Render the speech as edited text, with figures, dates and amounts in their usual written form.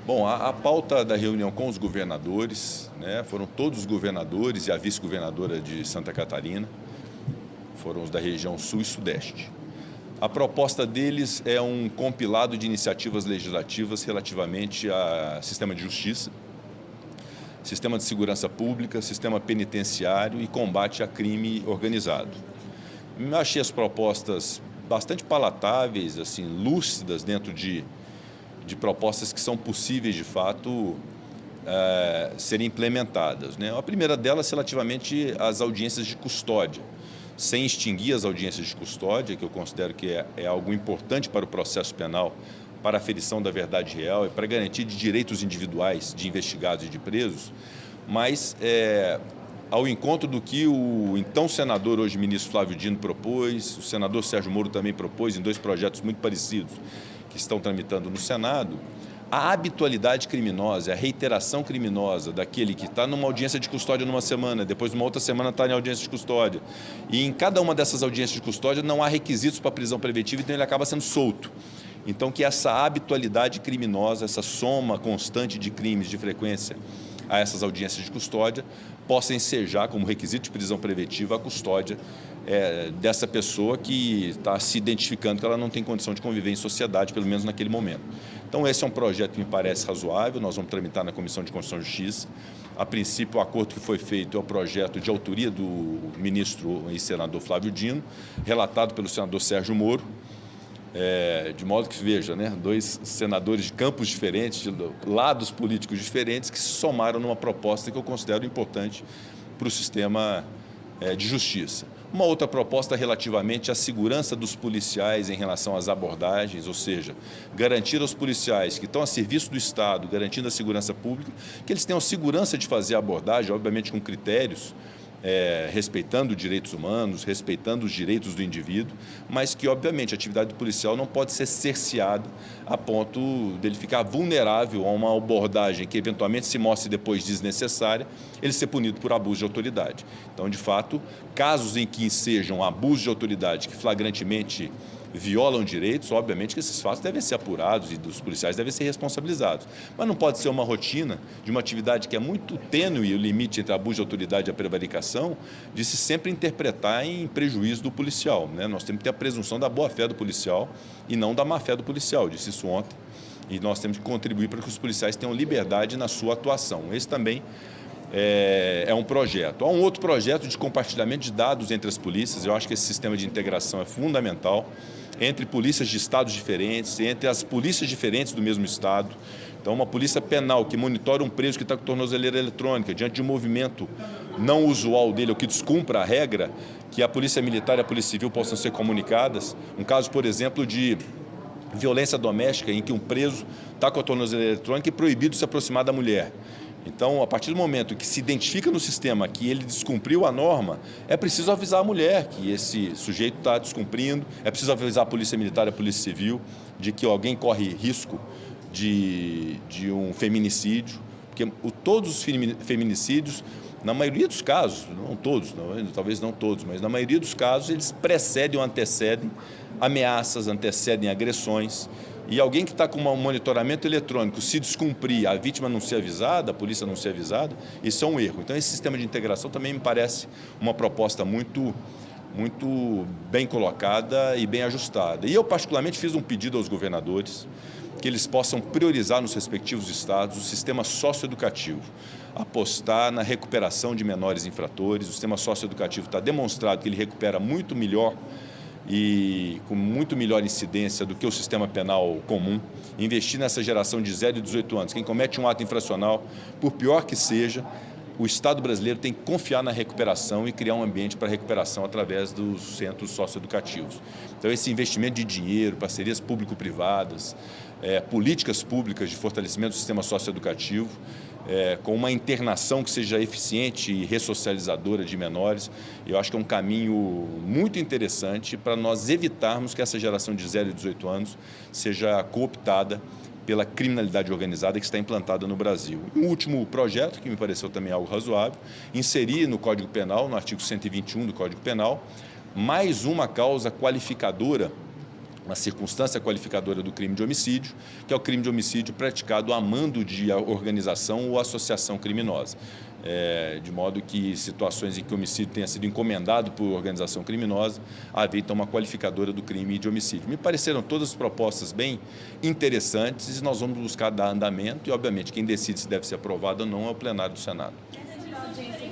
Bom, a pauta da reunião com os governadores, né, foram todos os governadores e a vice-governadora de Santa Catarina, foram os da região sul e sudeste. A proposta deles é um compilado de iniciativas legislativas relativamente a sistema de justiça, sistema de segurança pública, sistema penitenciário e combate a crime organizado. Eu achei as propostas bastante palatáveis, assim, lúcidas dentro de propostas que são possíveis, de fato, serem implementadas, né? A primeira delas relativamente às audiências de custódia, sem extinguir as audiências de custódia, que eu considero que é algo importante para o processo penal, para a aferição da verdade real e para garantir de direitos individuais de investigados e de presos, mas ao encontro do que o então senador, hoje ministro Flávio Dino, propôs, o senador Sérgio Moro também propôs em dois projetos muito parecidos que estão tramitando no Senado, a habitualidade criminosa, a reiteração criminosa daquele que está numa audiência de custódia numa semana, depois numa outra semana está em audiência de custódia, e em cada uma dessas audiências de custódia não há requisitos para prisão preventiva, então ele acaba sendo solto. Então que essa habitualidade criminosa, essa soma constante de crimes de frequência a essas audiências de custódia, possa ensejar como requisito de prisão preventiva a custódia dessa pessoa que está se identificando que ela não tem condição de conviver em sociedade, pelo menos naquele momento. Então esse é um projeto que me parece razoável, nós vamos tramitar na Comissão de Constituição e Justiça. A princípio, o acordo que foi feito é o projeto de autoria do ministro e senador Flávio Dino, relatado pelo senador Sérgio Moro, de modo que, veja, né, dois senadores de campos diferentes, de lados políticos diferentes, que se somaram numa proposta que eu considero importante para o sistema de justiça. Uma outra proposta relativamente à segurança dos policiais em relação às abordagens, ou seja, garantir aos policiais que estão a serviço do Estado, garantindo a segurança pública, que eles tenham segurança de fazer a abordagem, obviamente com critérios, respeitando direitos humanos, respeitando os direitos do indivíduo, mas que, obviamente, a atividade policial não pode ser cerceada a ponto dele ficar vulnerável a uma abordagem que, eventualmente, se mostre depois desnecessária, ele ser punido por abuso de autoridade. Então, de fato, casos em que sejam abusos de autoridade que flagrantemente violam direitos, obviamente que esses fatos devem ser apurados e dos policiais devem ser responsabilizados. Mas não pode ser uma rotina de uma atividade que é muito tênue, o limite entre abuso de autoridade e a prevaricação, de se sempre interpretar em prejuízo do policial, né? Nós temos que ter a presunção da boa-fé do policial e não da má-fé do policial, eu disse isso ontem, e nós temos que contribuir para que os policiais tenham liberdade na sua atuação. Esse também é um projeto. Há um outro projeto de compartilhamento de dados entre as polícias. Eu acho que esse sistema de integração é fundamental entre polícias de estados diferentes, entre as polícias diferentes do mesmo estado. Então, uma polícia penal que monitora um preso que está com tornozeleira eletrônica, diante de um movimento não usual dele, ou que descumpra a regra, que a polícia militar e a polícia civil possam ser comunicadas. Um caso, por exemplo, de violência doméstica, em que um preso está com a tornozeleira eletrônica e proibido de se aproximar da mulher. Então, a partir do momento que se identifica no sistema que ele descumpriu a norma, é preciso avisar a mulher que esse sujeito está descumprindo, é preciso avisar a polícia militar e a polícia civil de que alguém corre risco de um feminicídio, porque todos os feminicídios, na maioria dos casos, não todos, talvez não todos, mas na maioria dos casos, eles precedem ou antecedem ameaças, antecedem agressões. E alguém que está com um monitoramento eletrônico, se descumprir, a vítima não ser avisada, a polícia não ser avisada, isso é um erro. Então, esse sistema de integração também me parece uma proposta muito bem colocada e bem ajustada. E eu, particularmente, fiz um pedido aos governadores que eles possam priorizar nos respectivos estados o sistema socioeducativo, apostar na recuperação de menores infratores. O sistema socioeducativo está demonstrado que ele recupera muito melhor e com muito melhor incidência do que o sistema penal comum, investir nessa geração de 0 e 18 anos. Quem comete um ato infracional, por pior que seja, o Estado brasileiro tem que confiar na recuperação e criar um ambiente para recuperação através dos centros socioeducativos. Então, esse investimento de dinheiro, parcerias público-privadas, políticas públicas de fortalecimento do sistema socioeducativo, com uma internação que seja eficiente e ressocializadora de menores, eu acho que é um caminho muito interessante para nós evitarmos que essa geração de 0 e 18 anos seja cooptada pela criminalidade organizada que está implantada no Brasil. Um último projeto, que me pareceu também algo razoável, inserir no Código Penal, no artigo 121 do Código Penal, mais uma causa qualificadora uma circunstância qualificadora do crime de homicídio, que é o crime de homicídio praticado a mando de organização ou associação criminosa. De modo que situações em que o homicídio tenha sido encomendado por organização criminosa, havia então uma qualificadora do crime de homicídio. Me pareceram todas as propostas bem interessantes e nós vamos buscar dar andamento e, obviamente, quem decide se deve ser aprovado ou não é o plenário do Senado. Essa audiência